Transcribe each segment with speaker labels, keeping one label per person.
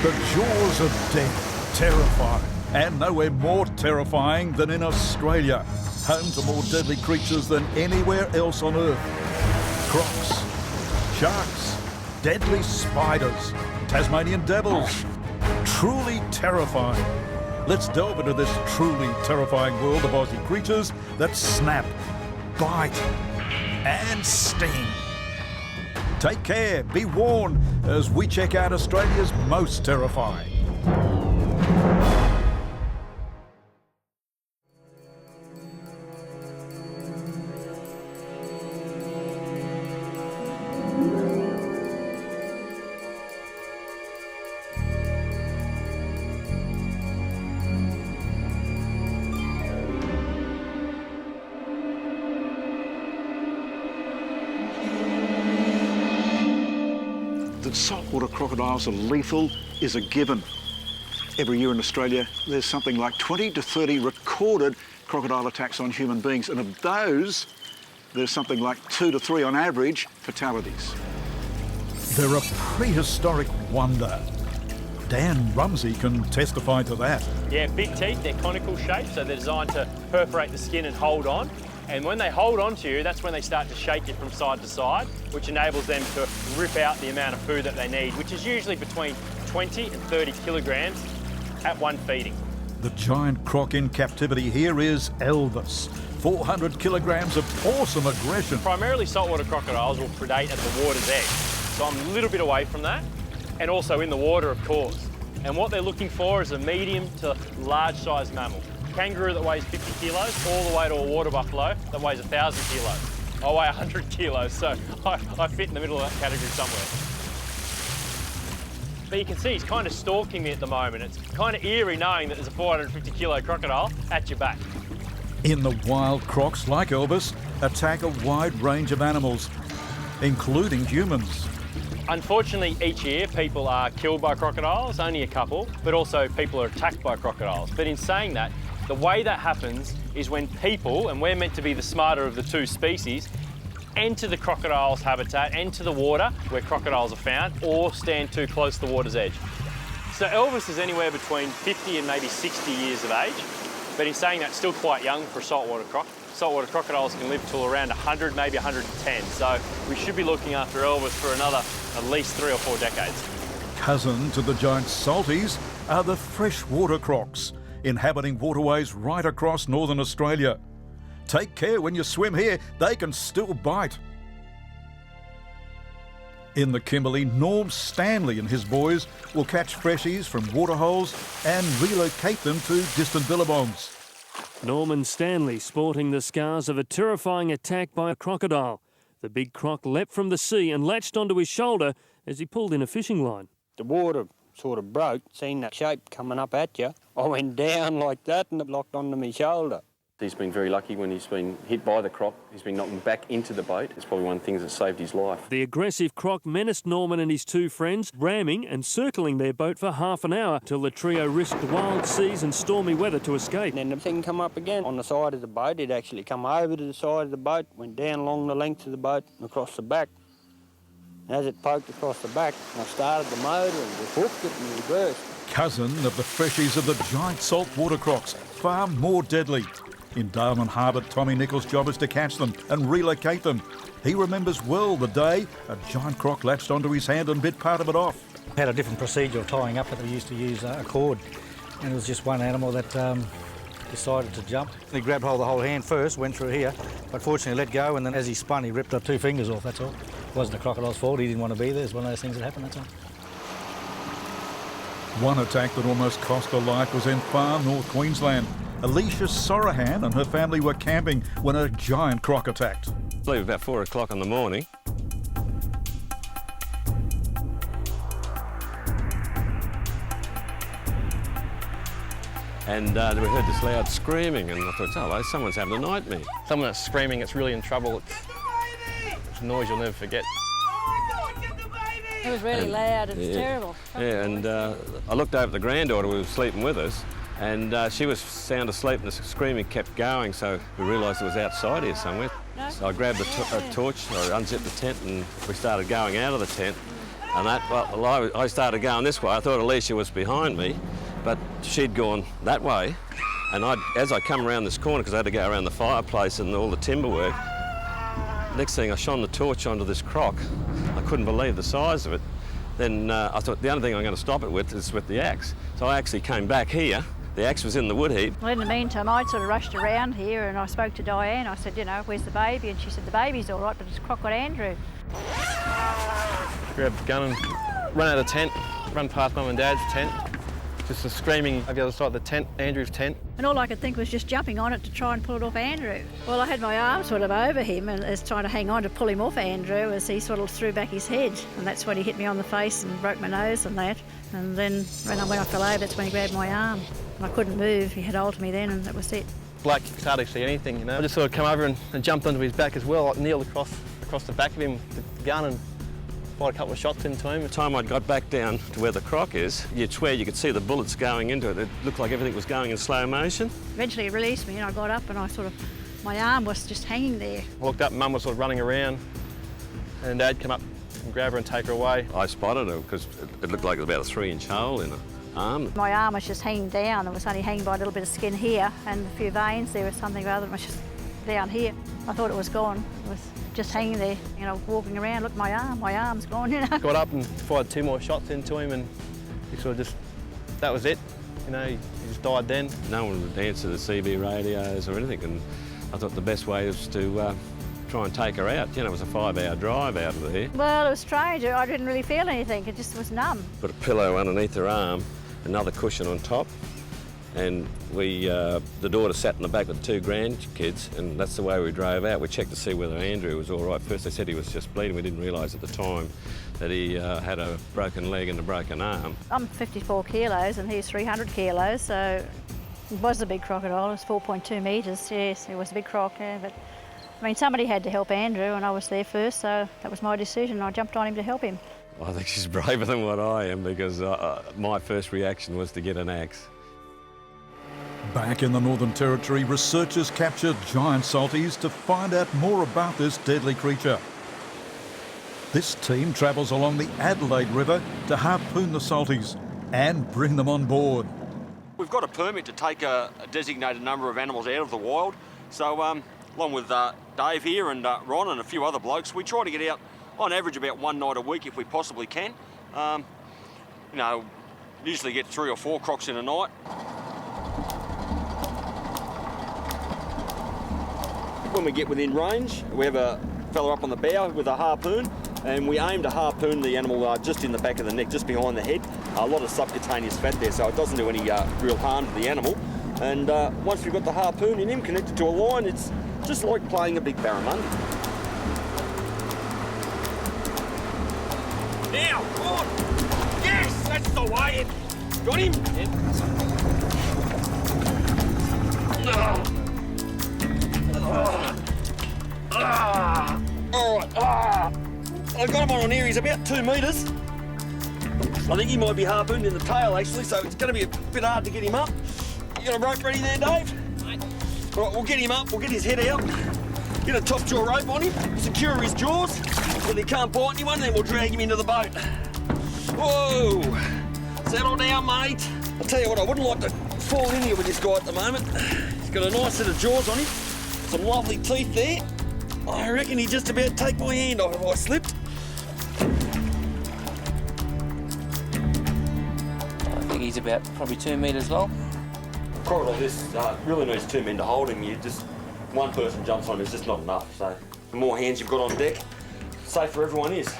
Speaker 1: The jaws of death, terrifying, and nowhere more terrifying than in Australia, home to more deadly creatures than anywhere else on Earth. Crocs, sharks, deadly spiders, Tasmanian Devils. Truly terrifying. Let's delve into this truly terrifying world of Aussie creatures that snap, bite, and sting. Take care, be warned, as we check out Australia's most terrifying.
Speaker 2: That saltwater crocodiles are lethal is a given. Every year in Australia, there's something like 20 to 30 recorded crocodile attacks on human beings, and of those, there's something like 2 to 3 on average fatalities.
Speaker 1: They're a prehistoric wonder. Dan Rumsey can testify to that.
Speaker 3: Yeah, big teeth, they're conical shaped, so they're designed to perforate the skin and hold on. And when they hold on to you, that's when they start to shake you from side to side, which enables them to rip out the amount of food that they need, which is usually between 20 and 30 kilograms at one feeding.
Speaker 1: The giant croc in captivity here is Elvis. 400 kilograms of awesome aggression.
Speaker 3: Primarily saltwater crocodiles will predate at the water's edge, so I'm a little bit away from that, and also in the water, of course. And what they're looking for is a medium to large-sized mammal. Kangaroo that weighs 50 kilos, all the way to a water buffalo that weighs 1,000 kilos. I weigh 100 kilos, so I fit in the middle of that category somewhere. But you can see he's kind of stalking me at the moment. It's kind of eerie knowing that there's a 450 kilo crocodile at your back.
Speaker 1: In the wild, crocs, like Elvis, attack a wide range of animals, including humans.
Speaker 3: Unfortunately, each year people are killed by crocodiles, only a couple, but also people are attacked by crocodiles. But in saying that, the way that happens is when people, and we're meant to be the smarter of the two species, enter the crocodile's habitat, enter the water where crocodiles are found, or stand too close to the water's edge. So Elvis is anywhere between 50 and maybe 60 years of age, but in saying that, still quite young for a saltwater croc. Saltwater crocodiles can live till around 100, maybe 110, so we should be looking after Elvis for another at least 3 or 4 decades.
Speaker 1: Cousin to the giant salties are the freshwater crocs, inhabiting waterways right across northern Australia. Take care when you swim here, they can still bite. In the Kimberley, Norm Stanley and his boys will catch freshies from waterholes and relocate them to distant billabongs.
Speaker 4: Norman Stanley sporting the scars of a terrifying attack by a crocodile. The big croc leapt from the sea and latched onto his shoulder as he pulled in a fishing line.
Speaker 5: The water sort of broke, seen that shape coming up at you. I went down like that and it locked onto my shoulder.
Speaker 6: He's been very lucky when he's been hit by the croc. He's been knocked back into the boat. It's probably one of the things that saved his life.
Speaker 4: The aggressive croc menaced Norman and his 2 friends, ramming and circling their boat for half an hour till the trio risked wild seas and stormy weather to escape.
Speaker 5: And then the thing come up again on the side of the boat. It actually come over to the side of the boat, went down along the length of the boat and across the back. As it poked across the back, I started the motor and we hooked it and reversed.
Speaker 1: Cousin of the freshies of the giant saltwater crocs, far more deadly. In Darwin Harbour, Tommy Nicholls' job is to catch them and relocate them. He remembers well the day a giant croc latched onto his hand and bit part of it off.
Speaker 7: Had a different procedure of tying up, but we used to use a cord, and it was just one animal that decided to jump. He grabbed hold of the whole hand first, went through here, but fortunately let go, and then as he spun, he ripped up 2 fingers off, that's all. It wasn't the crocodile's fault, he didn't want to be there. It's one of those things that happen, that's all.
Speaker 1: One attack that almost cost her life was in far north Queensland. Alicia Sorahan and her family were camping when a giant croc attacked.
Speaker 8: I believe about 4 o'clock in the morning. And we heard this loud screaming, and I thought, oh, well, someone's having a nightmare.
Speaker 3: Someone that's screaming, it's really in trouble. It's a noise you'll never forget.
Speaker 9: It was really loud, it's terrible.
Speaker 8: Yeah, and I looked over at the granddaughter who was sleeping with us, and she was sound asleep and the screaming kept going, so we realised it was outside here somewhere. No? So I grabbed a torch, I unzipped the tent and we started going out of the tent. And that, well, I started going this way. I thought Alicia was behind me, but she'd gone that way. And as I come around this corner, because I had to go around the fireplace and all the timber work, next thing I shone the torch onto this croc. I couldn't believe the size of it. Then I thought the only thing I'm going to stop it with is with the axe. So I actually came back here. The axe was in the wood heap.
Speaker 9: Well, in the meantime, I'd sort of rushed around here and I spoke to Diane. I said, you know, where's the baby? And she said, the baby's all right, but it's Croc got Andrew.
Speaker 3: Grabbed the gun and run out of the tent, run past Mum and Dad's tent. Just the screaming over the other side of the tent, Andrew's tent.
Speaker 9: And all I could think was just jumping on it to try and pull it off Andrew. Well, I had my arm sort of over him and was trying to hang on to pull him off Andrew as he sort of threw back his head. And that's when he hit me on the face and broke my nose and that. And then when I fell over, that's when he grabbed my arm. And I couldn't move. He had hold of me then and that was it.
Speaker 3: Bloke could hardly see anything, you know. I just sort of come over and jumped onto his back as well. I kneeled across the back of him with the gun and fired a couple of shots into him. By the
Speaker 8: time I got back down to where the croc is, you'd swear you could see the bullets going into it. It looked like everything was going in slow motion.
Speaker 9: Eventually he released me and I got up and my arm was just hanging there.
Speaker 3: I looked up and Mum was sort of running around and Dad came up and grabbed her and take her away.
Speaker 8: I spotted her because it looked like it was about a 3-inch hole in her arm.
Speaker 9: My arm was just hanging down. It was only hanging by a little bit of skin here and a few veins there or something or other. It was just down here. I thought it was gone. It was just hanging there, you know, walking around. Look, my arm's gone, you know.
Speaker 3: Got up and fired 2 more shots into him and he sort of just, that was it. You know, he just died then.
Speaker 8: No one would answer the CB radios or anything, and I thought the best way was to try and take her out. You know, it was a 5-hour drive out of there.
Speaker 9: Well, it was strange. I didn't really feel anything. It just was numb.
Speaker 8: Put a pillow underneath her arm, another cushion on top, and the daughter sat in the back with 2 grandkids, and that's the way we drove out. We checked to see whether Andrew was all right. First they said he was just bleeding. We didn't realise at the time that he had a broken leg and a broken arm.
Speaker 9: I'm 54 kilos and he's 300 kilos, so it was a big crocodile. It was 4.2 metres, yes, it was a big croc, yeah, but I mean, somebody had to help Andrew and I was there first, so that was my decision. I jumped on him to help him.
Speaker 8: I think she's braver than what I am because my first reaction was to get an axe.
Speaker 1: Back in the Northern Territory, researchers captured giant salties to find out more about this deadly creature. This team travels along the Adelaide River to harpoon the salties and bring them on board.
Speaker 10: We've got a permit to take a designated number of animals out of the wild, so along with Dave here and Ron and a few other blokes, we try to get out on average about 1 night a week if we possibly can. You know, usually get 3 or 4 crocs in a night. When we get within range, we have a fella up on the bow with a harpoon, and we aim to harpoon the animal just in the back of the neck, just behind the head. A lot of subcutaneous fat there, so it doesn't do any real harm to the animal. And once we've got the harpoon in him connected to a line, it's just like playing a big barramundi. Now, on! Yes, that's the way. Got him? Yep. All right. I've got him on here. He's about 2 metres. I think he might be harpooned in the tail, actually, so it's going to be a bit hard to get him up. You got a rope ready there, Dave? All right, we'll get him up. We'll get his head out. Get a top jaw rope on him. Secure his jaws so that he can't bite anyone. Then we'll drag him into the boat. Whoa! Settle down, mate. I'll tell you what, I wouldn't like to fall in here with this guy at the moment. He's got a nice set of jaws on him. Some lovely teeth there. I reckon he'd just about take my hand off if I slipped.
Speaker 11: I think he's about probably 2 metres long.
Speaker 10: A crocodile like this really needs 2 men to hold him. One person jumps on him is just not enough. So the more hands you've got on deck, the safer everyone is.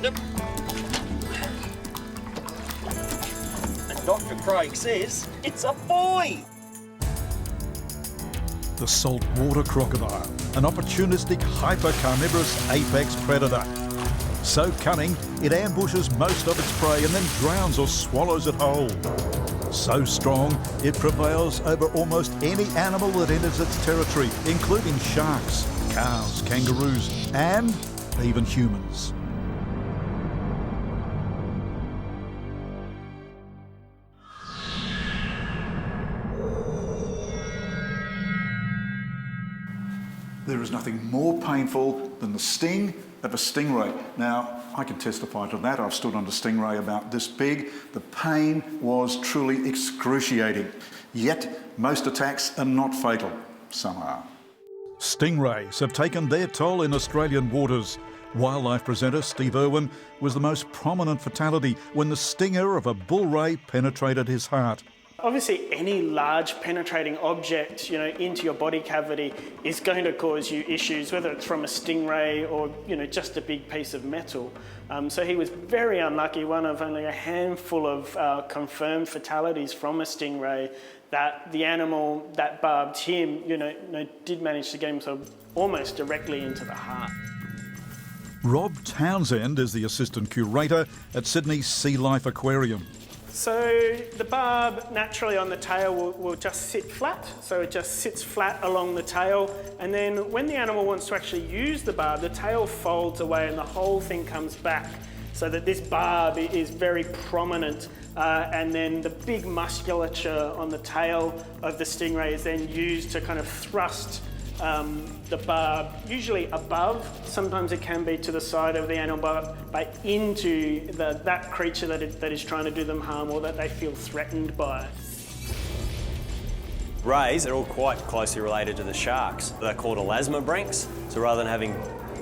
Speaker 10: Yep. And Dr. Craig says it's a boy.
Speaker 1: The saltwater crocodile, an opportunistic hypercarnivorous apex predator. So cunning, it ambushes most of its prey and then drowns or swallows it whole. So strong, it prevails over almost any animal that enters its territory, including sharks, cows, kangaroos, and even humans.
Speaker 2: There is nothing more painful than the sting of a stingray. Now, I can testify to that. I've stood on a stingray about this big. The pain was truly excruciating. Yet, most attacks are not fatal. Some are.
Speaker 1: Stingrays have taken their toll in Australian waters. Wildlife presenter Steve Irwin was the most prominent fatality when the stinger of a bull ray penetrated his heart.
Speaker 12: Obviously, any large penetrating object, into your body cavity is going to cause you issues, whether it's from a stingray or, just a big piece of metal. So he was very unlucky, one of only a handful of confirmed fatalities from a stingray, that the animal that barbed him, did manage to get him sort of almost directly into the heart.
Speaker 1: Rob Townsend is the assistant curator at Sydney's Sea Life Aquarium.
Speaker 12: So the barb naturally on the tail will just sit flat, so it just sits flat along the tail, and then when the animal wants to actually use the barb, the tail folds away and the whole thing comes back, so that this barb is very prominent, and then the big musculature on the tail of the stingray is then used to kind of thrust the barb, usually above, sometimes it can be to the side of the animal, but into that creature that is trying to do them harm or that they feel threatened by.
Speaker 13: Rays are all quite closely related to the sharks. They're called elasmobranchs, so rather than having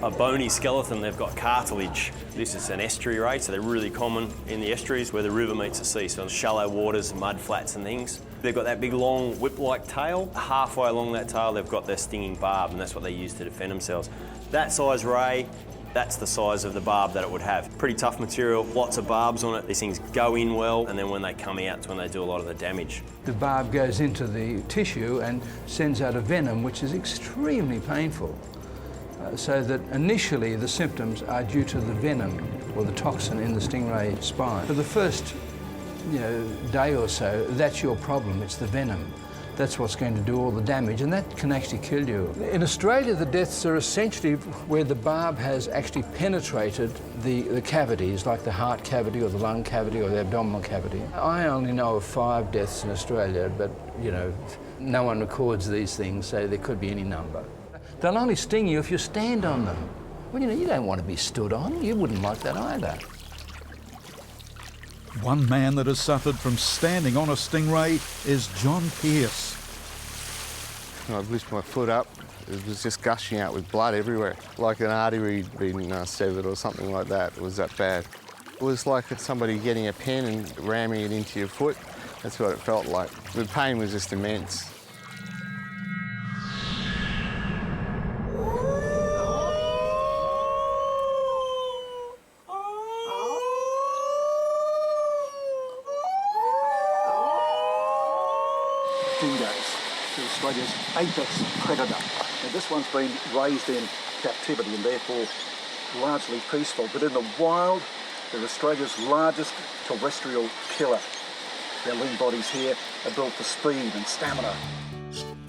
Speaker 13: a bony skeleton, they've got cartilage. This is an estuary ray, so they're really common in the estuaries where the river meets the sea, so in shallow waters, mud flats and things. They've got that big long whip-like tail. Halfway along that tail, they've got their stinging barb, and that's what they use to defend themselves. That size ray, that's the size of the barb that it would have. Pretty tough material, lots of barbs on it. These things go in well, and then when they come out, it's when they do a lot of the damage.
Speaker 14: The barb goes into the tissue and sends out a venom, which is extremely painful. So that initially the symptoms are due to the venom or the toxin in the stingray spine. For the first day or so, that's your problem, it's the venom. That's what's going to do all the damage, and that can actually kill you. In Australia, the deaths are essentially where the barb has actually penetrated the cavities, like the heart cavity or the lung cavity or the abdominal cavity. I only know of 5 deaths in Australia, but no one records these things, so there could be any number. They'll only sting you if you stand on them. Well, you don't want to be stood on. You wouldn't like that either.
Speaker 1: One man that has suffered from standing on a stingray is John Pearce.
Speaker 15: I'd lift my foot up. It was just gushing out with blood everywhere, like an artery had been severed or something like that. It was that bad. It was like somebody getting a pen and ramming it into your foot. That's what it felt like. The pain was just immense.
Speaker 2: Dingoes, Australia's apex predator. Now, this one's been raised in captivity and therefore largely peaceful, but in the wild, they're Australia's largest terrestrial killer. Their lean bodies here are built for speed and stamina.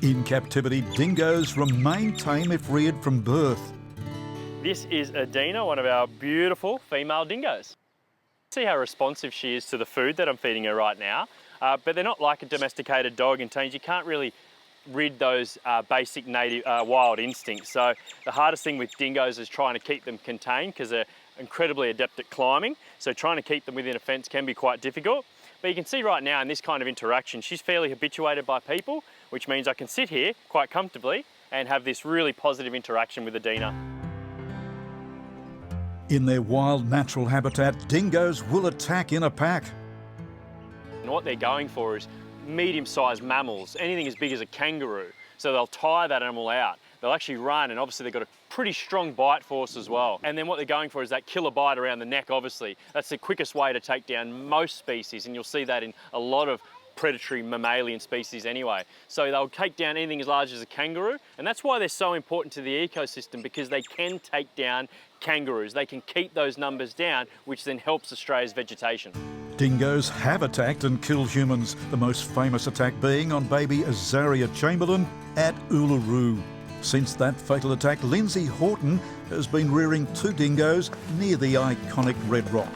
Speaker 1: In captivity, dingoes remain tame if reared from birth.
Speaker 3: This is Adina, one of our beautiful female dingoes. See how responsive she is to the food that I'm feeding her right now. But they're not like a domesticated dog in terms you can't really rid those basic native wild instincts. So the hardest thing with dingoes is trying to keep them contained because they're incredibly adept at climbing. So trying to keep them within a fence can be quite difficult. But you can see right now in this kind of interaction, she's fairly habituated by people, which means I can sit here quite comfortably and have this really positive interaction with Adina.
Speaker 1: In their wild natural habitat, dingoes will attack in a pack.
Speaker 3: And what they're going for is medium-sized mammals, anything as big as a kangaroo. So they'll tire that animal out. They'll actually run, and obviously they've got a pretty strong bite force as well. And then what they're going for is that killer bite around the neck, obviously. That's the quickest way to take down most species, and you'll see that in a lot of predatory mammalian species anyway. So they'll take down anything as large as a kangaroo, and that's why they're so important to the ecosystem, because they can take down kangaroos. They can keep those numbers down, which then helps Australia's vegetation.
Speaker 1: Dingoes have attacked and killed humans, the most famous attack being on baby Azaria Chamberlain at Uluru. Since that fatal attack, Lindsay Horton has been rearing 2 dingoes near the iconic Red Rock.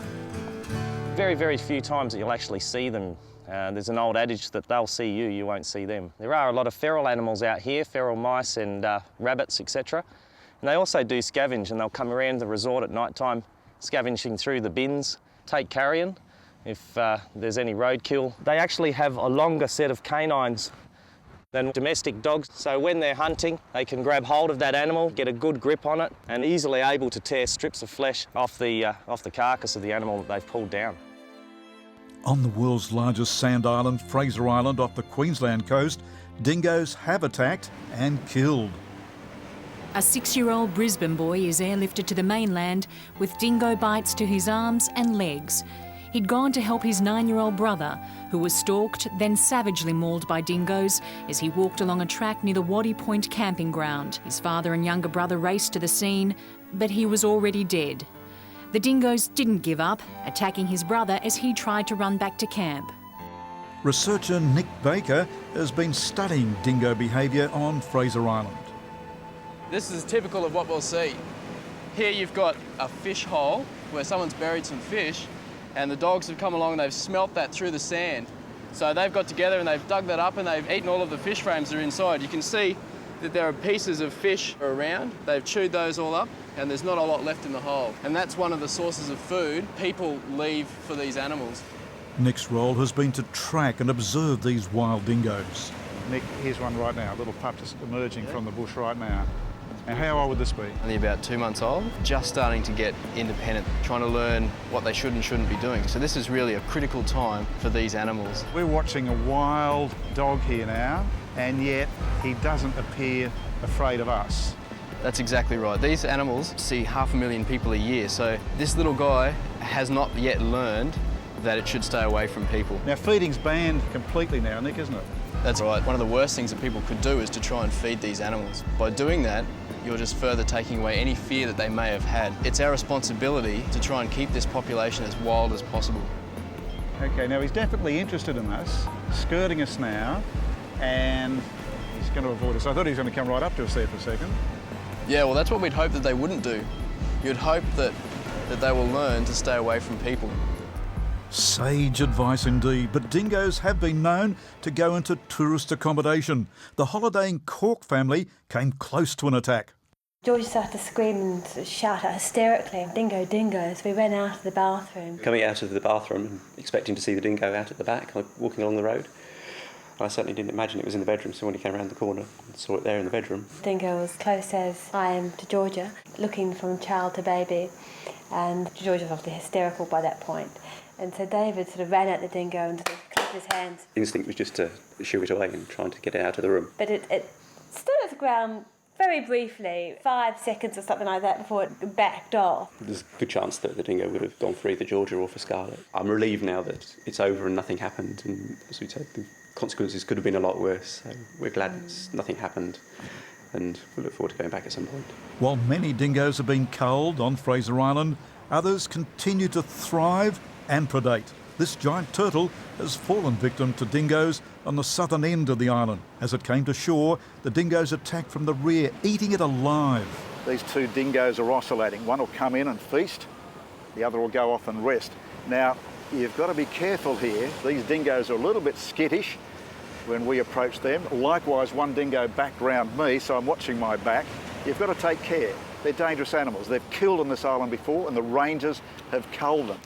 Speaker 16: Very, very few times that you'll actually see them There's an old adage that they'll see you, you won't see them. There are a lot of feral animals out here, feral mice and rabbits, etc. And they also do scavenge, and they'll come around the resort at night time, scavenging through the bins, take carrion if there's any roadkill. They actually have a longer set of canines than domestic dogs, so when they're hunting, they can grab hold of that animal, get a good grip on it, and easily able to tear strips of flesh off the carcass of the animal that they've pulled down.
Speaker 1: On the world's largest sand island, Fraser Island, off the Queensland coast, dingoes have attacked and killed.
Speaker 17: A 6-year-old Brisbane boy is airlifted to the mainland with dingo bites to his arms and legs. He'd gone to help his 9-year-old brother, who was stalked, then savagely mauled by dingoes as he walked along a track near the Waddy Point camping ground. His father and younger brother raced to the scene, but he was already dead. The dingoes didn't give up, attacking his brother as he tried to run back to camp.
Speaker 1: Researcher Nick Baker has been studying dingo behaviour on Fraser Island.
Speaker 18: This is typical of what we'll see. Here you've got a fish hole where someone's buried some fish, and the dogs have come along and they've smelt that through the sand. So they've got together and they've dug that up and they've eaten all of the fish frames that are inside. You can see that there are pieces of fish around. They've chewed those all up and there's not a lot left in the hole. And that's one of the sources of food people leave for these animals.
Speaker 1: Nick's role has been to track and observe these wild dingoes.
Speaker 2: Nick, here's one right now, a little pup just emerging from the bush right now. Now, how old would this be?
Speaker 18: Only about 2 months old, just starting to get independent, trying to learn what they should and shouldn't be doing. So this is really a critical time for these animals.
Speaker 2: We're watching a wild dog here now, and yet he doesn't appear afraid of us.
Speaker 18: That's exactly right. These animals see 500,000 people a year, so this little guy has not yet learned that it should stay away from people.
Speaker 2: Now, feeding's banned completely now, Nick, isn't it?
Speaker 18: That's right. One of the worst things that people could do is to try and feed these animals. By doing that, you're just further taking away any fear that they may have had. It's our responsibility to try and keep this population as wild as possible.
Speaker 2: OK, now he's definitely interested in us, skirting us now, and he's going to avoid us. I thought he was going to come right up to us there for a second.
Speaker 18: Yeah, well, that's what we'd hope that they wouldn't do. You'd hope that they will learn to stay away from people.
Speaker 1: Sage advice indeed, but dingoes have been known to go into tourist accommodation. The holidaying Cork family came close to an attack.
Speaker 19: George started to scream and shout out hysterically, "Dingo, dingo!" So we ran out of the bathroom.
Speaker 6: Coming out of the bathroom and expecting to see the dingo out at the back, like walking along the road. I certainly didn't imagine it was in the bedroom, so when he came around the corner and saw it there in the bedroom.
Speaker 19: Dingo was close as I am to Georgia, looking from child to baby, and George was obviously hysterical by that point. And so David sort of ran at the dingo and sort of clapped his hands.
Speaker 6: Instinct was just to shoo it away and trying to get it out of the room.
Speaker 19: But it stood at the ground very briefly, 5 seconds or something like that, before it backed off.
Speaker 6: There's a good chance that the dingo would have gone for either Georgia or for Scarlett. I'm relieved now that it's over and nothing happened, and as we said, the consequences could have been a lot worse, so we're glad nothing happened, and we look forward to going back at some point.
Speaker 1: While many dingoes have been culled on Fraser Island, others continue to thrive and predate. This giant turtle has fallen victim to dingoes on the southern end of the island. As it came to shore, the dingoes attacked from the rear, eating it alive.
Speaker 2: These two dingoes are oscillating. One will come in and feast, the other will go off and rest. Now, you've got to be careful here. These dingoes are a little bit skittish when we approach them. Likewise, one dingo backed round me, so I'm watching my back. You've got to take care. They're dangerous animals. They've killed on this island before, and the rangers have culled them.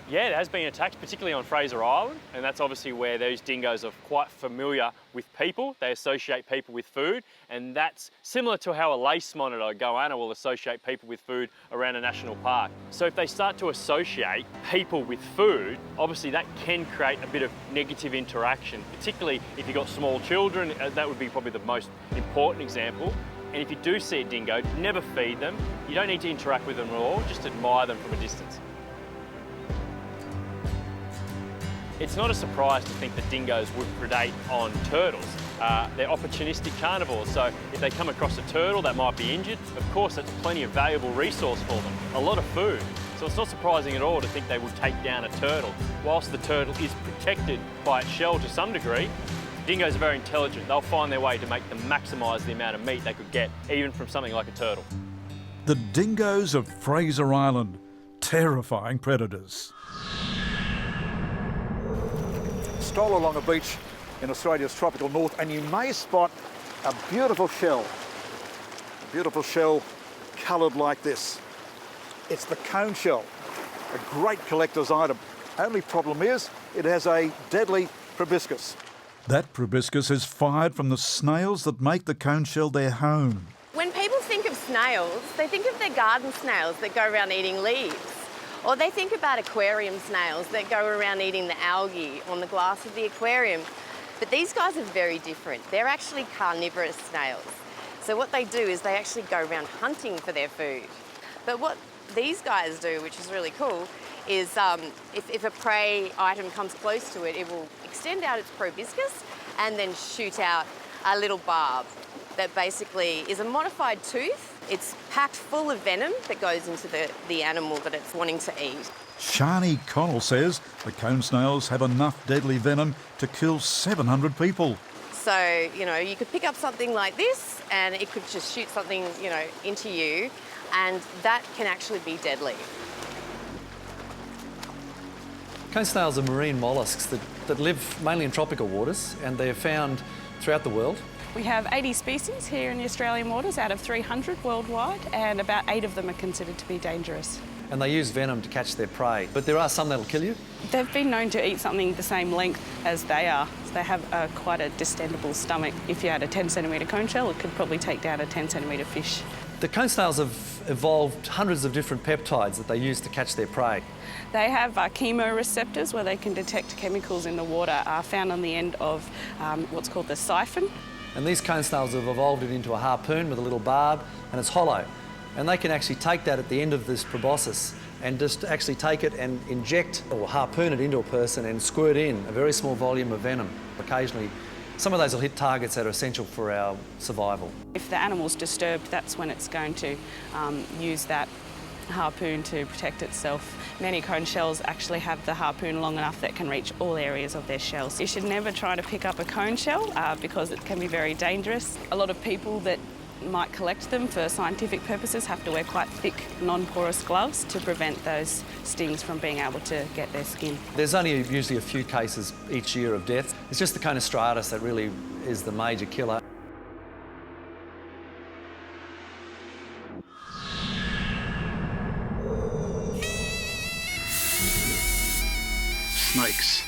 Speaker 3: Yeah, there has been attacks, particularly on Fraser Island, and that's obviously where those dingoes are quite familiar with people. They associate people with food, and that's similar to how a lace monitor, a goanna, will associate people with food around a national park. So if they start to associate people with food, obviously that can create a bit of negative interaction, particularly if you've got small children. That would be probably the most important example. And if you do see a dingo, never feed them. You don't need to interact with them at all, just admire them from a distance. It's not a surprise to think that dingoes would predate on turtles. They're opportunistic carnivores, so if they come across a turtle that might be injured, of course that's plenty of valuable resource for them, a lot of food. So it's not surprising at all to think they would take down a turtle. Whilst the turtle is protected by its shell to some degree, dingoes are very intelligent. They'll find their way to make them maximise the amount of meat they could get, even from something like a turtle.
Speaker 1: The dingoes of Fraser Island, terrifying predators.
Speaker 2: stroll along a beach in Australia's tropical north and you may spot a beautiful shell coloured like this. It's the coneshell, a great collector's item. Only problem is it has a deadly proboscis.
Speaker 1: That proboscis is fired from the snails that make the coneshell their home.
Speaker 20: When people think of snails, they think of their garden snails that go around eating leaves. Or they think about aquarium snails that go around eating the algae on the glass of the aquarium. But these guys are very different. They're actually carnivorous snails. So what they do is they actually go around hunting for their food. But what these guys do, which is really cool, is if a prey item comes close to it, it will extend out its proboscis and then shoot out a little barb that basically is a modified tooth. It's packed full of venom that goes into the animal that it's wanting to eat.
Speaker 1: Shani Connell says the cone snails have enough deadly venom to kill 700 people.
Speaker 20: So, you know, you could pick up something like this and it could just shoot something, you know, into you, and that can actually be deadly.
Speaker 21: Cone snails are marine molluscs that live mainly in tropical waters, and they're found throughout the world.
Speaker 22: We have 80 species here in the Australian waters out of 300 worldwide, and about 8 of them are considered to be dangerous.
Speaker 21: And they use venom to catch their prey, but there are some that'll kill you.
Speaker 22: They've been known to eat something the same length as they are. So they have quite a distendable stomach. If you had a 10-centimetre cone shell, it could probably take down a 10-centimetre fish.
Speaker 21: The cone snails have evolved hundreds of different peptides that they use to catch their prey.
Speaker 22: They have chemoreceptors where they can detect chemicals in the water, found on the end of what's called the siphon.
Speaker 21: And these cone snails have evolved it into a harpoon with a little barb, and it's hollow. And they can actually take that at the end of this proboscis and just actually take it and inject or harpoon it into a person and squirt in a very small volume of venom. Occasionally, some of those will hit targets that are essential for our survival.
Speaker 22: If the animal's disturbed, that's when it's going to use that harpoon to protect itself. Many cone shells actually have the harpoon long enough that can reach all areas of their shells. You should never try to pick up a cone shell because it can be very dangerous. A lot of people that might collect them for scientific purposes have to wear quite thick, non-porous gloves to prevent those stings from being able to get their skin.
Speaker 21: There's only usually a few cases each year of death. It's just the Conestratus that really is the major killer.
Speaker 2: Snakes.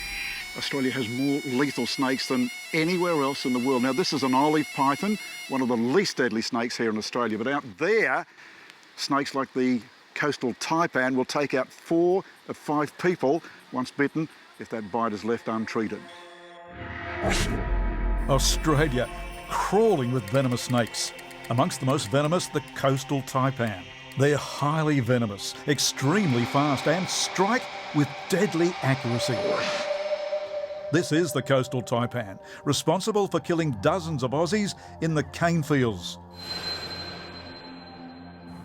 Speaker 2: Australia has more lethal snakes than anywhere else in the world. Now, this is an olive python, one of the least deadly snakes here in Australia, but out there, snakes like the coastal taipan will take out 4 of 5 people once bitten if that bite is left untreated.
Speaker 1: Australia, crawling with venomous snakes. Amongst the most venomous, the coastal taipan. They're highly venomous, extremely fast, and strike with deadly accuracy. This is the coastal taipan, responsible for killing dozens of Aussies in the cane fields.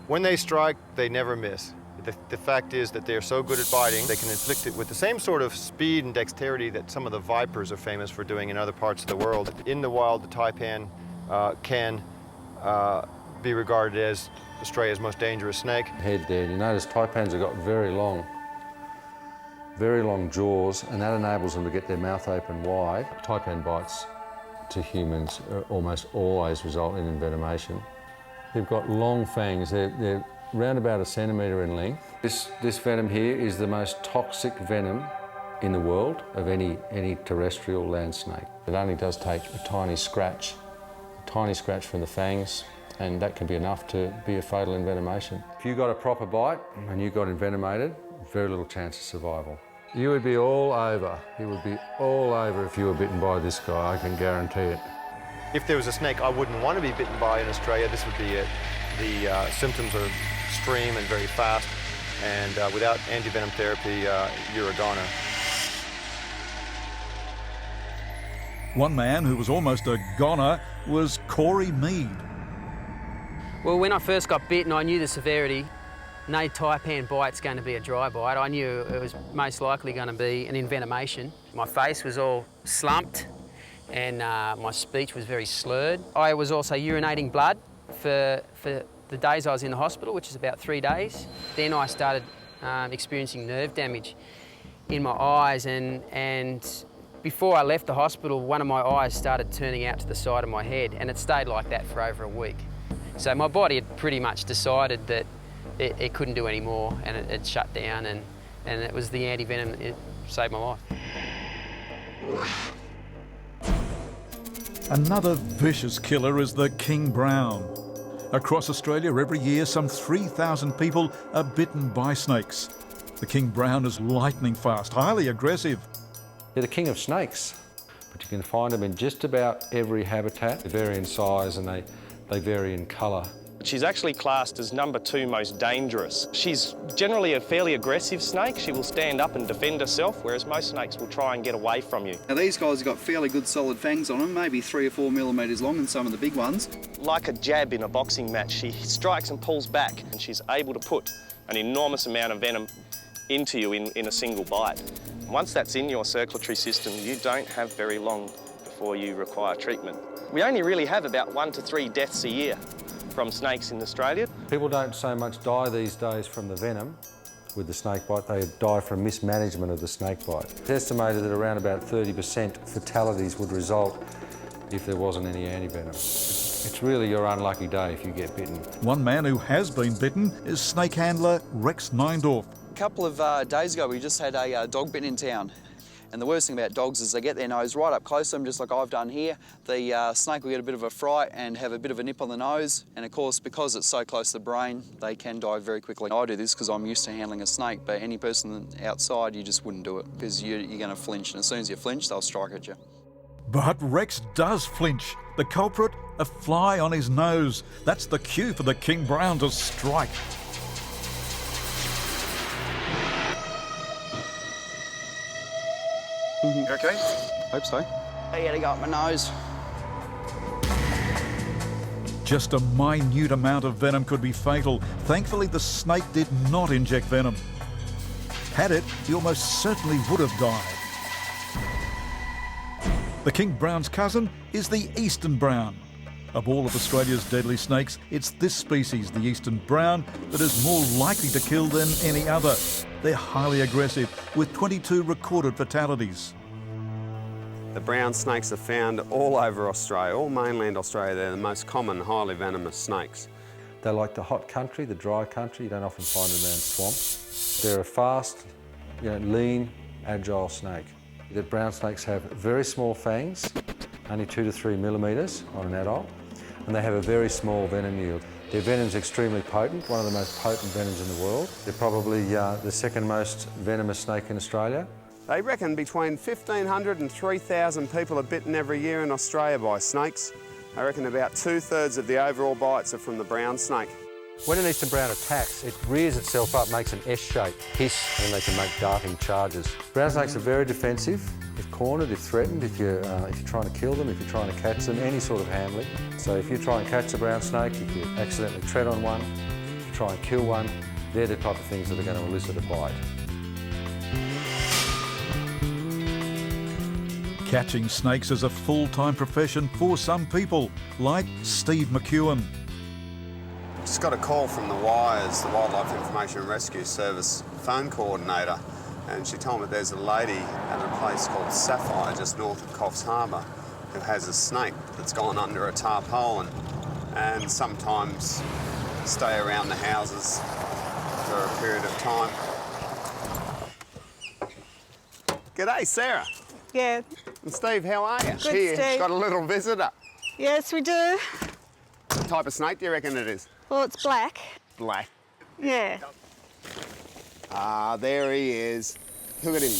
Speaker 23: When they strike, they never miss. The fact is that they're so good at biting, they can inflict it with the same sort of speed and dexterity that some of the vipers are famous for doing in other parts of the world. In the wild, the taipan can be regarded as Australia's most dangerous snake.
Speaker 24: Head there, you notice taipans have got very long jaws, and that enables them to get their mouth open wide. Taipan bites to humans almost always result in envenomation. They've got long fangs, they're around about 1 centimetre in length. This venom here is the most toxic venom in the world of any terrestrial land snake. It only does take a tiny scratch from the fangs, and that can be enough to be a fatal envenomation. If you got a proper bite and you got envenomated, very little chance of survival. You would be all over. You would be all over if you were bitten by this guy, I can guarantee it.
Speaker 23: If there was a snake I wouldn't want to be bitten by in Australia, this would be it. The symptoms are extreme and very fast, and without anti-venom therapy, you're a goner.
Speaker 1: One man who was almost a goner was Corey Mead.
Speaker 25: Well, when I first got bitten, I knew the severity. No taipan bite's going to be a dry bite. I knew it was most likely going to be an envenomation. My face was all slumped and my speech was very slurred. I was also urinating blood for the days I was in the hospital, which is about 3 days. Then I started experiencing nerve damage in my eyes, and Before I left the hospital, one of my eyes started turning out to the side of my head, and it stayed like that for over a week. So my body had pretty much decided that it couldn't do any more, and it shut down, and it was the anti-venom that saved my life.
Speaker 1: Another vicious killer is the king brown. Across Australia every year, some 3,000 people are bitten by snakes. The king brown is lightning fast, highly aggressive.
Speaker 24: They're the king of snakes, but you can find them in just about every habitat. They vary in size and they vary in colour.
Speaker 16: She's actually classed as number 2 most dangerous. She's generally a fairly aggressive snake. She will stand up and defend herself, whereas most snakes will try and get away from you.
Speaker 4: Now these guys have got fairly good solid fangs on them, maybe 3 or 4 millimetres long in some of the big ones.
Speaker 16: Like a jab in a boxing match, she strikes and pulls back, and she's able to put an enormous amount of venom into you in a single bite. Once that's in your circulatory system, you don't have very long before you require treatment. We only really have about 1 to 3 deaths a year from snakes in Australia.
Speaker 24: People don't so much die these days from the venom with the snake bite, they die from mismanagement of the snake bite. It's estimated that around about 30% fatalities would result if there wasn't any anti-venom. It's really your unlucky day if you get bitten.
Speaker 1: One man who has been bitten is snake handler Rex Neindorf.
Speaker 4: A couple of days ago we just had a dog bitten in town. And the worst thing about dogs is they get their nose right up close to them, just like I've done here. The snake will get a bit of a fright and have a bit of a nip on the nose. And of course, because it's so close to the brain, they can die very quickly. I do this because I'm used to handling a snake, but any person outside, you just wouldn't do it because you're going to flinch. And as soon as you flinch, they'll strike at you.
Speaker 1: But Rex does flinch. The culprit, a fly on his nose. That's the cue for the king brown to strike.
Speaker 4: You okay? Hope so. I had to go up my nose.
Speaker 1: Just a minute amount of venom could be fatal. Thankfully, the snake did not inject venom. Had it, he almost certainly would have died. The king brown's cousin is the eastern brown. Of all of Australia's deadly snakes, it's this species, the eastern brown, that is more likely to kill than any other. They're highly aggressive, with 22 recorded fatalities.
Speaker 5: The brown snakes are found all over Australia, all mainland Australia. They're the most common, highly venomous snakes.
Speaker 24: They like the hot country, the dry country. You don't often find them around swamps. They're a fast, lean, agile snake. The brown snakes have very small fangs, only 2 to 3 millimetres on an adult, and they have a very small venom yield. Their venom's extremely potent, one of the most potent venoms in the world. They're probably the second most venomous snake in Australia.
Speaker 5: They reckon between 1,500 and 3,000 people are bitten every year in Australia by snakes. I reckon about 2/3 of the overall bites are from the brown snake.
Speaker 24: When an eastern brown attacks, it rears itself up, makes an S shape, hiss, and they can make darting charges. Brown snakes are very defensive. If cornered, if threatened, if you're trying to kill them, if you're trying to catch them, any sort of handling. So if you try and catch a brown snake, if you accidentally tread on one, if you try and kill one, they're the type of things that are going to elicit a bite.
Speaker 1: Catching snakes is a full-time profession for some people, like Steve McEwen.
Speaker 5: Just got a call from the Wires, the Wildlife Information and Rescue Service phone coordinator, and she told me there's a lady at a place called Sapphire just north of Coffs Harbour who has a snake that's gone under a tarpaulin and sometimes stay around the houses for a period of time. G'day, Sarah.
Speaker 7: Yeah.
Speaker 5: And Steve, how are you?
Speaker 7: Good,
Speaker 5: Here,
Speaker 7: Steve.
Speaker 5: got a little visitor.
Speaker 7: Yes, we do.
Speaker 5: What type of snake do you reckon it is?
Speaker 7: Well, it's black.
Speaker 5: Black.
Speaker 7: Yeah.
Speaker 5: Ah, there he is. Look at him.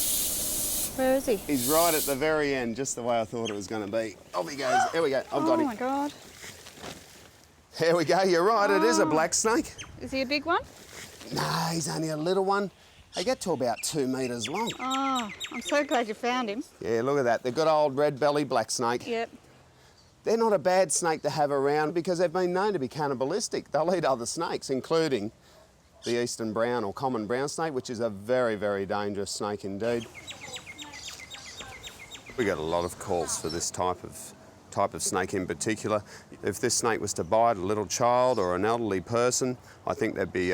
Speaker 7: Where is he?
Speaker 5: He's right at the very end, just the way I thought it was going to be. Off he goes. Here we go. I've got him.
Speaker 7: Oh, my God.
Speaker 5: Here we go. You're right. It is a black snake.
Speaker 7: Is he a big one?
Speaker 5: No, he's only a little one. They get to about 2 metres long.
Speaker 7: Oh, I'm so glad you found him.
Speaker 5: Yeah, look at that. The good old red belly black snake.
Speaker 7: Yep.
Speaker 5: They're not a bad snake to have around because they've been known to be cannibalistic. They'll eat other snakes, including the eastern brown or common brown snake, which is a very, very dangerous snake indeed. We get a lot of calls for this type of snake in particular. If this snake was to bite a little child or an elderly person, I think there'd be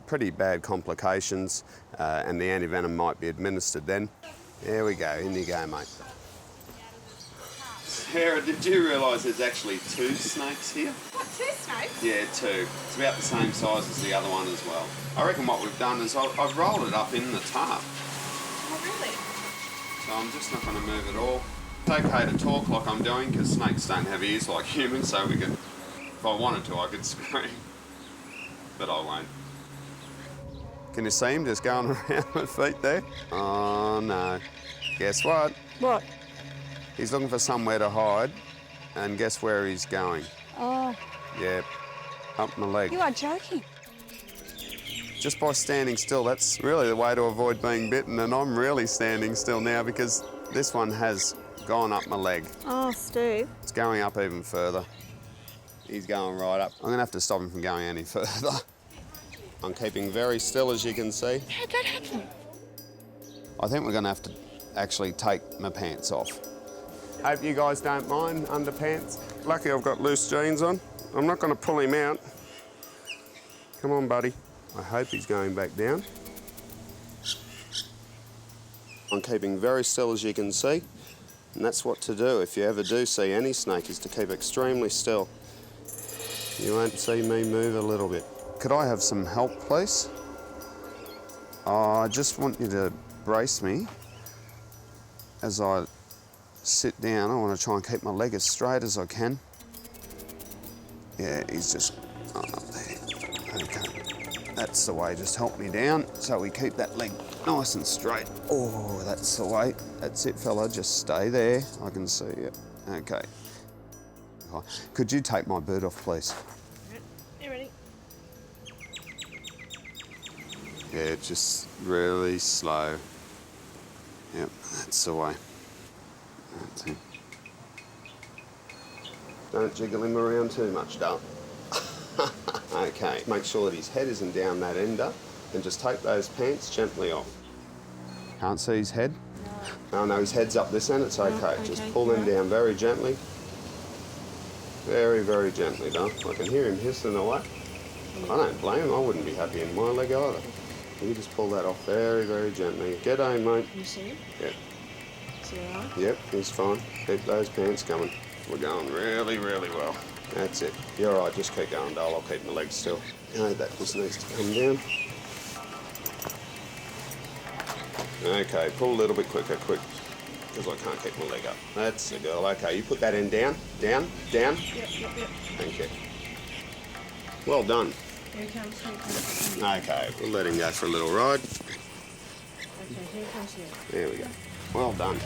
Speaker 5: pretty bad complications and the antivenom might be administered then. There we go, in you go, mate. Sarah, did you realise there's actually 2 snakes here?
Speaker 7: What, 2 snakes?
Speaker 5: Yeah, 2. It's about the same size as the other one as well. I reckon what we've done is I've rolled it up in the tarp.
Speaker 7: Oh, really?
Speaker 5: So I'm just not going to move at all. It's okay to talk like I'm doing because snakes don't have ears like humans, so we could, if I wanted to, I could scream. But I won't. Can you see him just going around my feet there? Oh no. Guess what?
Speaker 7: What?
Speaker 5: He's looking for somewhere to hide, and guess where he's going?
Speaker 7: Oh.
Speaker 5: Yep, up my leg.
Speaker 7: You are joking.
Speaker 5: Just by standing still, that's really the way to avoid being bitten, and I'm really standing still now because this one has gone up my leg.
Speaker 7: Oh, Steve.
Speaker 5: It's going up even further. He's going right up. I'm going to have to stop him from going any further. I'm keeping very still, as you can see.
Speaker 7: How'd that happen?
Speaker 5: I think we're going to have to actually take my pants off. Hope you guys don't mind underpants. Lucky I've got loose jeans on. I'm not going to pull him out. Come on, buddy. I hope he's going back down. I'm keeping very still, as you can see. And that's what to do if you ever do see any snake, is to keep extremely still. You won't see me move a little bit. Could I have some help, please? I just want you to brace me as I sit down. I want to try and keep my leg as straight as I can. Yeah, he's just gone up there. Okay, that's the way. Just help me down so we keep that leg nice and straight. Oh, that's the way. That's it, fella. Just stay there. I can see you. Okay. Could you take my boot off, please?
Speaker 7: You ready?
Speaker 5: Yeah, just really slow. Yep, that's the way. That's it. Don't jiggle him around too much, darling. Okay, make sure that his head isn't down that ender, and just take those pants gently off. Can't see his head? No, no, his head's up this end, it's okay. Just pull them down very gently. Very, very gently, darling. I can hear him hissing away. I don't blame him, I wouldn't be happy in my leg either. You just pull that off very, very gently. Get on, mate.
Speaker 7: You see?
Speaker 5: Yep.
Speaker 7: Is he all right?
Speaker 5: Yep, he's fine. Keep those pants coming. We're going really, really well. That's it. You're all right, just keep going, doll. I'll keep my legs still. No, that just needs to come down. Okay, pull a little bit quicker, quick, because I can't keep my leg up. That's the girl. Okay, you put that end down, down, down.
Speaker 7: Yep.
Speaker 5: Thank you. Well done.
Speaker 7: Here he comes, here he comes.
Speaker 5: Okay, we'll let him go for a little ride.
Speaker 7: Okay, here he comes here.
Speaker 5: There we go. Well done.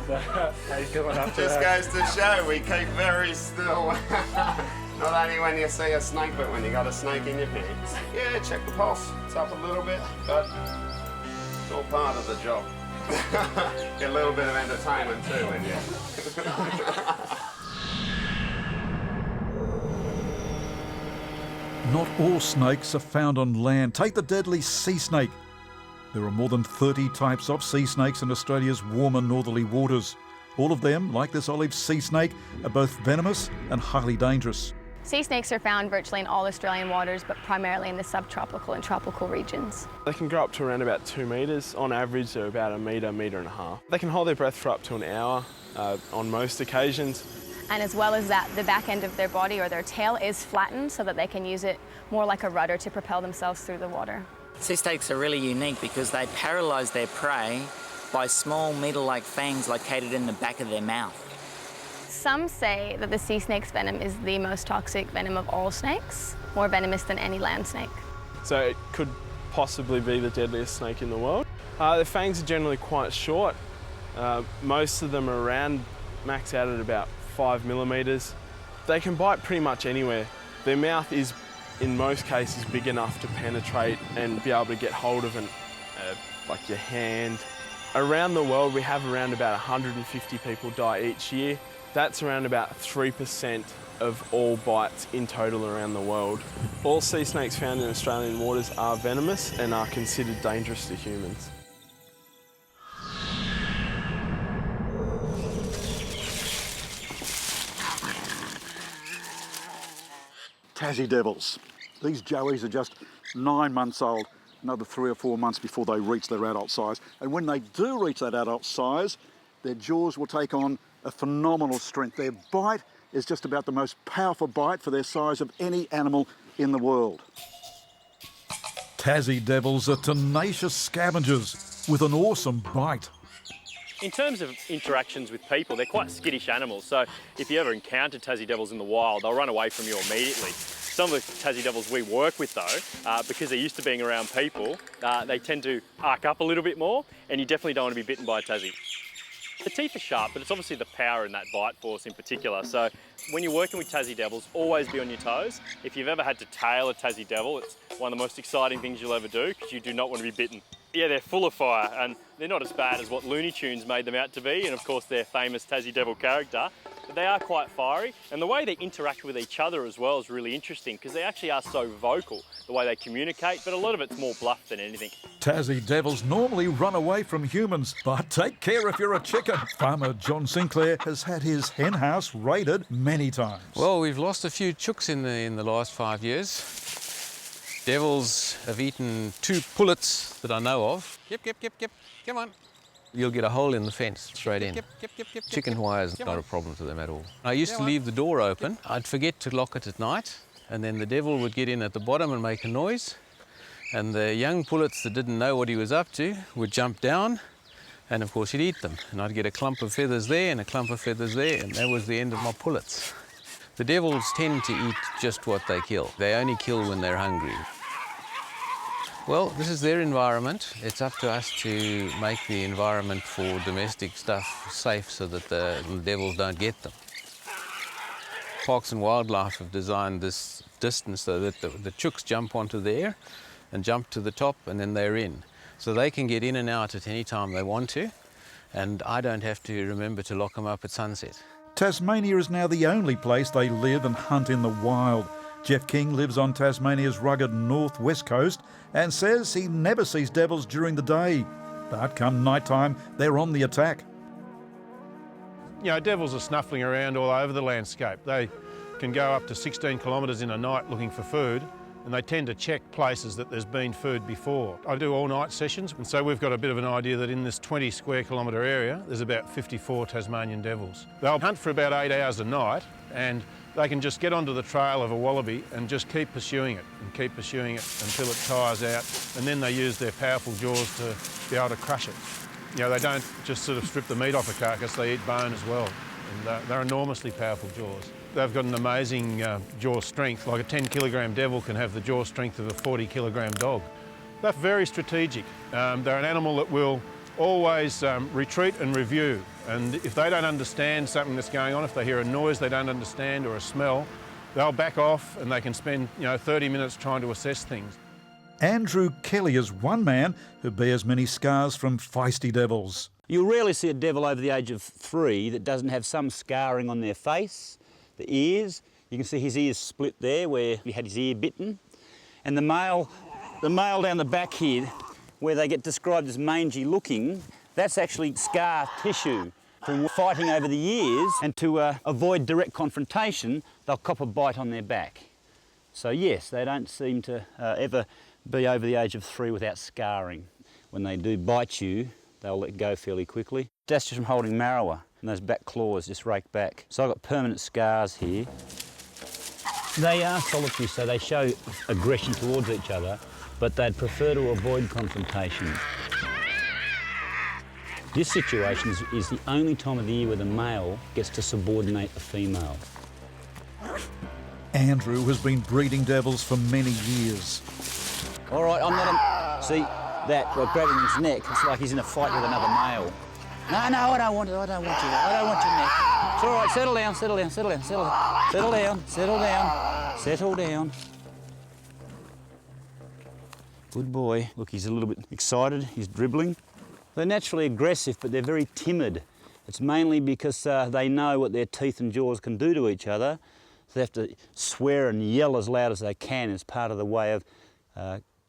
Speaker 3: How you feeling after
Speaker 5: Just
Speaker 3: that?
Speaker 5: goes to show we keep very still. Not only when you see a snake, but when you got a snake in your pants. Yeah, check the pulse. It's up a little bit, but it's all part of the job. Get a little bit of entertainment too, when you.
Speaker 1: Not all snakes are found on land. Take the deadly sea snake. There are more than 30 types of sea snakes in Australia's warmer northerly waters. All of them, like this olive sea snake, are both venomous and highly dangerous.
Speaker 8: Sea snakes are found virtually in all Australian waters, but primarily in the subtropical and tropical regions.
Speaker 9: They can grow up to around about 2 metres. On average, they're about a metre, metre and a half. They can hold their breath for up to an hour on most occasions.
Speaker 8: And as well as that, the back end of their body or their tail is flattened so that they can use it more like a rudder to propel themselves through the water.
Speaker 10: Sea snakes are really unique because they paralyse their prey by small needle-like fangs located in the back of their mouth.
Speaker 8: Some say that the sea snake's venom is the most toxic venom of all snakes, more venomous than any land snake.
Speaker 9: So it could possibly be the deadliest snake in the world. Their fangs are generally quite short. Most of them are around, max out at about 5 millimetres. They can bite pretty much anywhere. Their mouth is, in most cases, big enough to penetrate and be able to get hold of like your hand. Around the world, we have around about 150 people die each year. That's around about 3% of all bites in total around the world. All sea snakes found in Australian waters are venomous and are considered dangerous to humans.
Speaker 2: Tassie Devils. These joeys are just 9 months old, another 3 or 4 months before they reach their adult size. And when they do reach that adult size, their jaws will take on a phenomenal strength. Their bite is just about the most powerful bite for their size of any animal in the world.
Speaker 1: Tassie devils are tenacious scavengers with an awesome bite.
Speaker 3: In terms of interactions with people, they're quite skittish animals. So if you ever encounter Tassie devils in the wild, they'll run away from you immediately. Some of the Tassie devils we work with though, because they're used to being around people, they tend to arc up a little bit more, and you definitely don't want to be bitten by a Tassie. The teeth are sharp, but it's obviously the power in that bite force in particular. So when you're working with Tassie devils, always be on your toes. If you've ever had to tail a Tassie devil, it's one of the most exciting things you'll ever do, because you do not want to be bitten. Yeah, they're full of fire, and they're not as bad as what Looney Tunes made them out to be, and of course their famous Tassie devil character. But they are quite fiery, and the way they interact with each other as well is really interesting, because they actually are so vocal, the way they communicate, but a lot of it's more bluff than anything.
Speaker 1: Tassie devils normally run away from humans, but take care if you're a chicken. Farmer John Sinclair has had his hen house raided many times.
Speaker 11: Well, we've lost a few chooks in the last 5 years. Devils have eaten 2 pullets that I know of. Yep, come on. You'll get a hole in the fence straight in. Chicken wire is not a problem to them at all. I used to leave the door open. I'd forget to lock it at night, and then the devil would get in at the bottom and make a noise, and the young pullets that didn't know what he was up to would jump down, and of course he'd eat them. And I'd get a clump of feathers there and a clump of feathers there, and that was the end of my pullets. The devils tend to eat just what they kill. They only kill when they're hungry. Well, this is their environment. It's up to us to make the environment for domestic stuff safe so that the devils don't get them. Parks and Wildlife have designed this distance so that the chooks jump onto there and jump to the top, and then they're in. So they can get in and out at any time they want to, and I don't have to remember to lock them up at sunset.
Speaker 1: Tasmania is now the only place they live and hunt in the wild. Jeff King lives on Tasmania's rugged north-west coast and says he never sees devils during the day. But come night time, they're on the attack.
Speaker 23: You know, devils are snuffling around all over the landscape. They can go up to 16 kilometres in a night looking for food, and they tend to check places that there's been food before. I do all-night sessions, and so we've got a bit of an idea that in this 20 square kilometre area, there's about 54 Tasmanian devils. They'll hunt for about 8 hours a night, and they can just get onto the trail of a wallaby and just keep pursuing it until it tires out, and then they use their powerful jaws to be able to crush it. You know, they don't just sort of strip the meat off a carcass, they eat bone as well, and they're enormously powerful jaws. They've got an amazing jaw strength. Like a 10-kilogram devil can have the jaw strength of a 40-kilogram dog. They're very strategic. They're an animal that will always retreat and review. And if they don't understand something that's going on, if they hear a noise they don't understand or a smell, they'll back off, and they can spend 30 minutes trying to assess things.
Speaker 1: Andrew Kelly is one man who bears many scars from feisty devils.
Speaker 12: You'll rarely see a devil over the age of 3 that doesn't have some scarring on their face, the ears. You can see his ears split there where he had his ear bitten. And the male down the back here, where they get described as mangy looking, that's actually scar tissue from fighting over the years, and to avoid direct confrontation, they'll cop a bite on their back. So yes, they don't seem to ever be over the age of 3 without scarring. When they do bite you, they'll let go fairly quickly. That's just from holding marrower, and those back claws just rake back. So I've got permanent scars here. They are solitary, so they show aggression towards each other, but they'd prefer to avoid confrontation. This situation is the only time of the year where the male gets to subordinate the female.
Speaker 1: Andrew has been breeding devils for many years.
Speaker 12: All right, I'm not see that, by grabbing his neck, it's like he's in a fight with another male. No, I don't want you, I don't want your neck. It's all right, settle down. Good boy. Look, he's a little bit excited, he's dribbling. They're naturally aggressive, but they're very timid. It's mainly because they know what their teeth and jaws can do to each other. So they have to swear and yell as loud as they can as part of the way of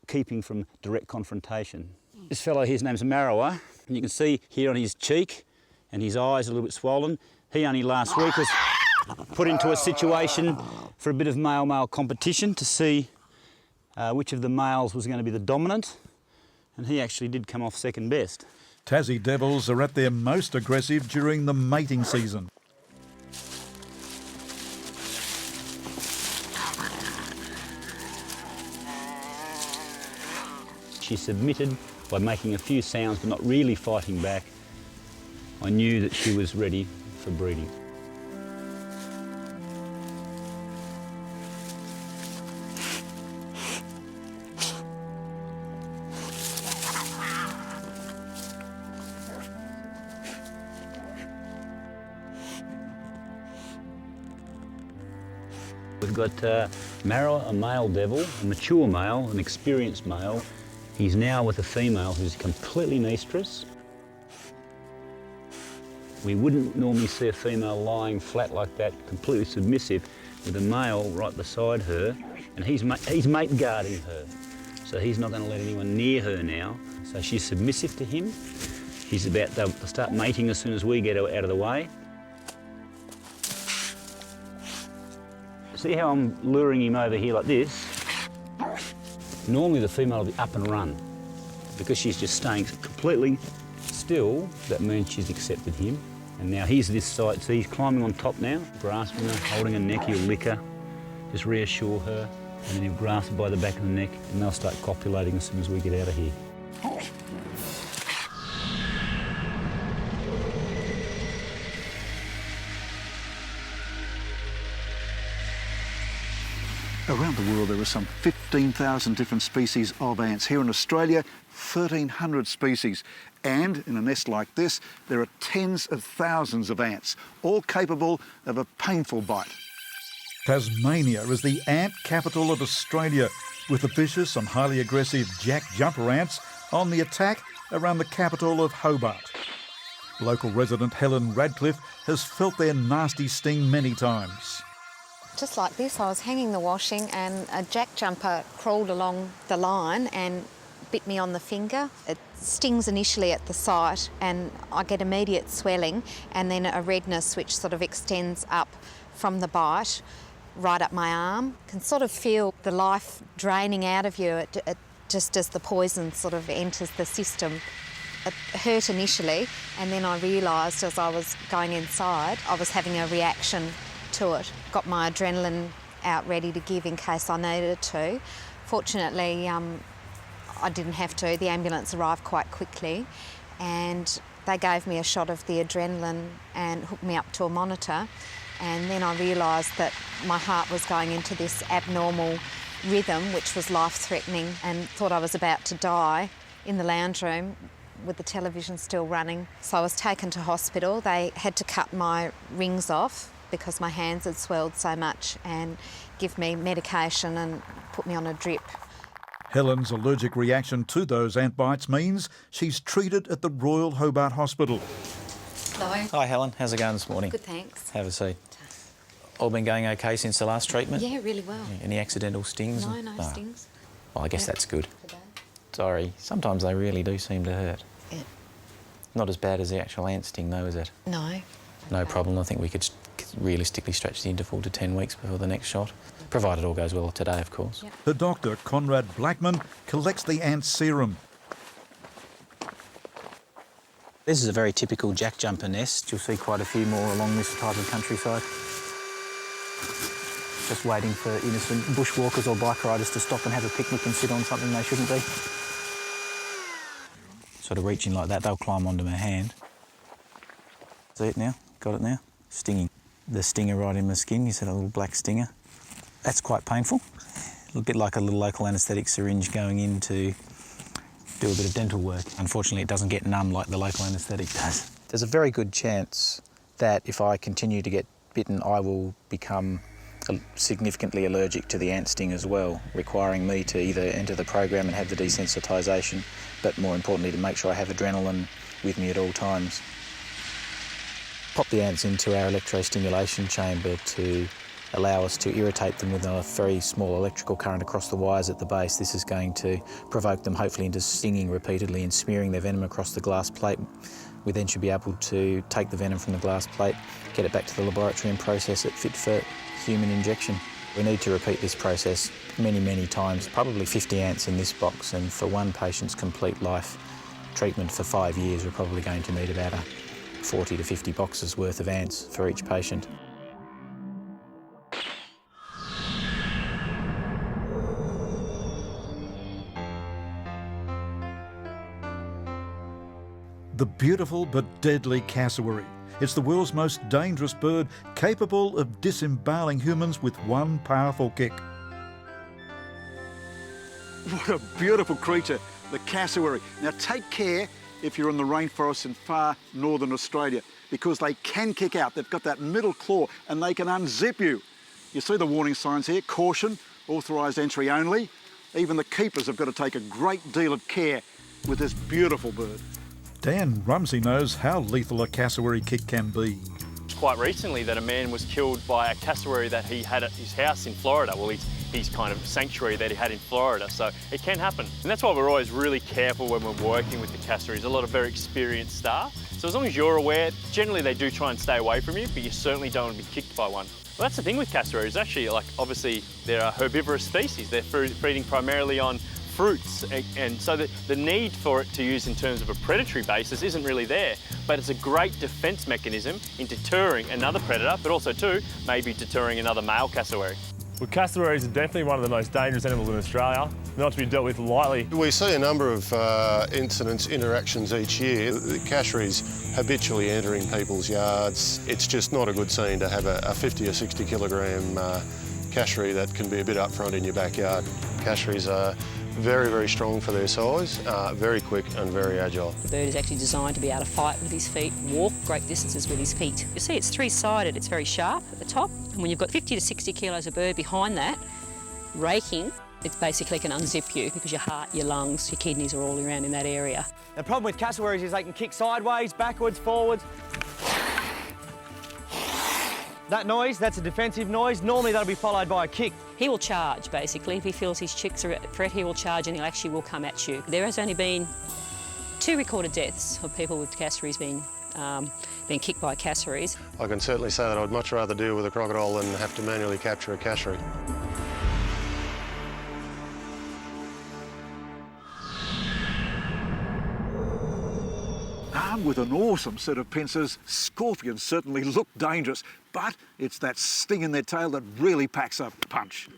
Speaker 12: keeping from direct confrontation. This fellow here's name's Marrower, and you can see here on his cheek and his eyes a little bit swollen. He only last week was put into a situation for a bit of male-male competition to see which of the males was going to be the dominant, and he actually did come off second best.
Speaker 1: Tassie Devils are at their most aggressive during the mating season.
Speaker 12: She submitted by making a few sounds but not really fighting back. I knew that she was ready for breeding. We've got Mara, a male devil, a mature male, an experienced male. He's now with a female who's completely maestrous. We wouldn't normally see a female lying flat like that, completely submissive, with a male right beside her, and he's mate guarding her. So he's not going to let anyone near her now. So she's submissive to him. He's about to start mating as soon as we get out of the way. See how I'm luring him over here like this? Normally the female will be up and run. Because she's just staying completely still, that means she's accepted him. And now he's this side, so he's climbing on top now, grasping her, holding her neck, he'll lick her, just reassure her, and then he'll grasp her by the back of the neck, and they'll start copulating as soon as we get out of here.
Speaker 2: Around the world there are some 15,000 different species of ants. Here in Australia, 1,300 species. And in a nest like this, there are tens of thousands of ants, all capable of a painful bite.
Speaker 1: Tasmania is the ant capital of Australia, with the vicious and highly aggressive jack jumper ants on the attack around the capital of Hobart. Local resident Helen Radcliffe has felt their nasty sting many times.
Speaker 13: Just like this, I was hanging the washing and a jack jumper crawled along the line and bit me on the finger. It stings initially at the site and I get immediate swelling and then a redness which sort of extends up from the bite right up my arm. You can sort of feel the life draining out of you just as the poison sort of enters the system. It hurt initially and then I realised as I was going inside I was having a reaction to it. Got my adrenaline out ready to give in case I needed to. Fortunately, I didn't have to. The ambulance arrived quite quickly and they gave me a shot of the adrenaline and hooked me up to a monitor. And then I realised that my heart was going into this abnormal rhythm, which was life-threatening, and thought I was about to die in the lounge room with the television still running. So I was taken to hospital. They had to cut my rings off because my hands had swelled so much and give me medication and put me on a drip.
Speaker 1: Helen's allergic reaction to those ant bites means she's treated at the Royal Hobart Hospital.
Speaker 14: Hello. Hi Helen, how's it going this morning?
Speaker 13: Good, thanks.
Speaker 14: Have a seat. All been going okay since the last treatment?
Speaker 13: Yeah, really well.
Speaker 14: Any accidental stings?
Speaker 13: No stings.
Speaker 14: Well, I guess that's good. Sorry, sometimes they really do seem to hurt.
Speaker 13: Yeah.
Speaker 14: Not as bad as the actual ant sting though, is it?
Speaker 13: No.
Speaker 14: No problem. I think we could realistically stretch the interval to 10 weeks before the next shot, provided all goes well today, of course.
Speaker 13: Yep.
Speaker 1: The doctor, Conrad Blackman, collects the ant serum.
Speaker 15: This is a very typical jack jumper nest. You'll see quite a few more along this type of countryside. Just waiting for innocent bushwalkers or bike riders to stop and have a picnic and sit on something they shouldn't be. Sort of reaching like that, they'll climb onto my hand. See it now? Got it now? Stinging. The stinger right in my skin, you see that little black stinger? That's quite painful. A bit like a little local anaesthetic syringe going in to do a bit of dental work. Unfortunately, it doesn't get numb like the local anaesthetic does. There's a very good chance that if I continue to get bitten, I will become significantly allergic to the ant sting as well, requiring me to either enter the program and have the desensitisation, but more importantly to make sure I have adrenaline with me at all times. Pop the ants into our electrostimulation chamber to allow us to irritate them with a very small electrical current across the wires at the base. This is going to provoke them hopefully into stinging repeatedly and smearing their venom across the glass plate. We then should be able to take the venom from the glass plate, get it back to the laboratory and process it fit for human injection. We need to repeat this process many, many times, probably 50 ants in this box, and for one patient's complete life treatment for 5 years, we're probably going to need about 40 to 50 boxes worth of ants for each patient.
Speaker 1: The beautiful but deadly cassowary. It's the world's most dangerous bird, capable of disemboweling humans with one powerful kick.
Speaker 2: What a beautiful creature, the cassowary. Now take care if you're in the rainforests in far northern Australia, because they can kick out. They've got that middle claw and they can unzip you. You see the warning signs here: caution, authorised entry only. Even the keepers have got to take a great deal of care with this beautiful bird.
Speaker 1: Dan Rumsey knows how lethal a cassowary kick can be.
Speaker 3: Quite recently that a man was killed by a cassowary that he had at his house in Florida. Well, his kind of sanctuary that he had in Florida, so it can happen. And that's why we're always really careful when we're working with the cassowaries. A lot of very experienced staff. So as long as you're aware, generally they do try and stay away from you, but you certainly don't want to be kicked by one. Well, that's the thing with cassowaries. Actually, like, obviously they're a herbivorous species. They're feeding primarily on fruits, and so the need for it to use in terms of a predatory basis isn't really there, but it's a great defence mechanism in deterring another predator, but also too, maybe deterring another male cassowary.
Speaker 6: Well, cassowaries are definitely one of the most dangerous animals in Australia, not to be dealt with lightly.
Speaker 23: We see a number of incidents, interactions each year. The cassowaries habitually entering people's yards. It's just not a good scene to have a 50 or 60 kilogram cassowary that can be a bit up front in your backyard. Cassowaries are very, very strong for their size, very quick and very agile.
Speaker 17: The bird is actually designed to be able to fight with his feet, walk great distances with his feet. You see it's three-sided, it's very sharp at the top, and when you've got 50 to 60 kilos of bird behind that, raking, it basically can unzip you because your heart, your lungs, your kidneys are all around in that area.
Speaker 18: The problem with cassowaries is they can kick sideways, backwards, forwards. That noise, that's a defensive noise. Normally that'll be followed by a kick.
Speaker 17: He will charge, basically. If he feels his chicks are at threat, he will charge and he actually will come at you. There has only been 2 recorded deaths of people with cassowaries being kicked by cassowaries.
Speaker 23: I can certainly say that I'd much rather deal with a crocodile than have to manually capture a cassowary.
Speaker 2: Armed with an awesome set of pincers, scorpions certainly look dangerous, but it's that sting in their tail that really packs a punch.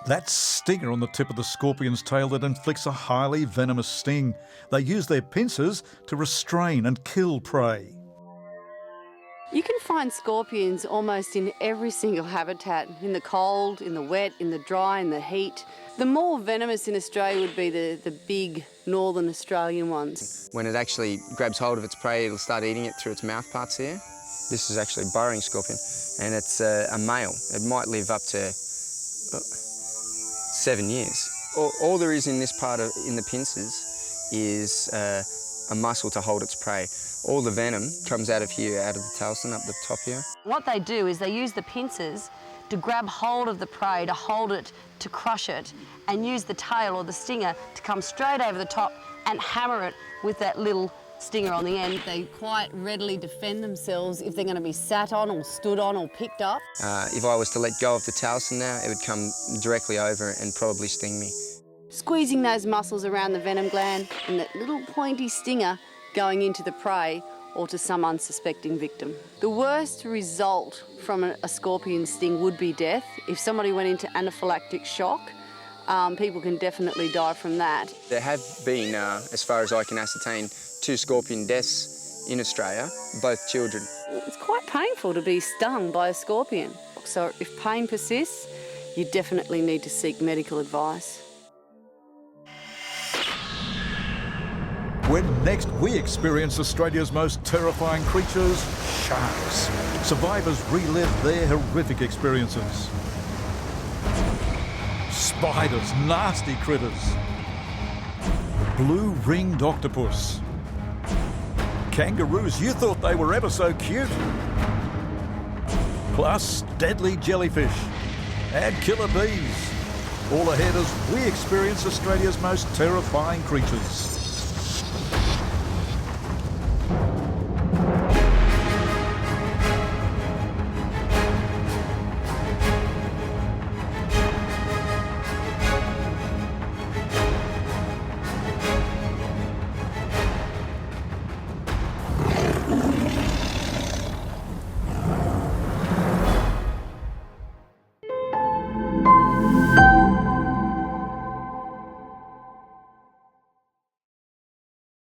Speaker 1: That stinger on the tip of the scorpion's tail that inflicts a highly venomous sting. They use their pincers to restrain and kill prey.
Speaker 19: You can find scorpions almost in every single habitat, in the cold, in the wet, in the dry, in the heat. The more venomous in Australia would be the big northern Australian ones.
Speaker 20: When it actually grabs hold of its prey, it'll start eating it through its mouth parts here. This is actually a burrowing scorpion, and it's a male. It might live up to 7 years. All there is in this part in the pincers is a muscle to hold its prey. All the venom comes out of here, out of the talcin up the top here.
Speaker 19: What they do is they use the pincers to grab hold of the prey, to hold it, to crush it, and use the tail or the stinger to come straight over the top and hammer it with that little stinger on the end. They quite readily defend themselves if they're going to be sat on or stood on or picked up.
Speaker 20: If I was to let go of the talcin now, it would come directly over and probably sting me.
Speaker 19: Squeezing those muscles around the venom gland and that little pointy stinger going into the prey or to some unsuspecting victim. The worst result from a scorpion sting would be death. If somebody went into anaphylactic shock, people can definitely die from that.
Speaker 20: There have been, as far as I can ascertain, 2 scorpion deaths in Australia, both children.
Speaker 19: It's quite painful to be stung by a scorpion. So if pain persists, you definitely need to seek medical advice.
Speaker 1: When next we experience Australia's most terrifying creatures, sharks. Survivors relive their horrific experiences. Spiders, nasty critters. Blue-ringed octopus. Kangaroos, you thought they were ever so cute. Plus deadly jellyfish and killer bees. All ahead as we experience Australia's most terrifying creatures.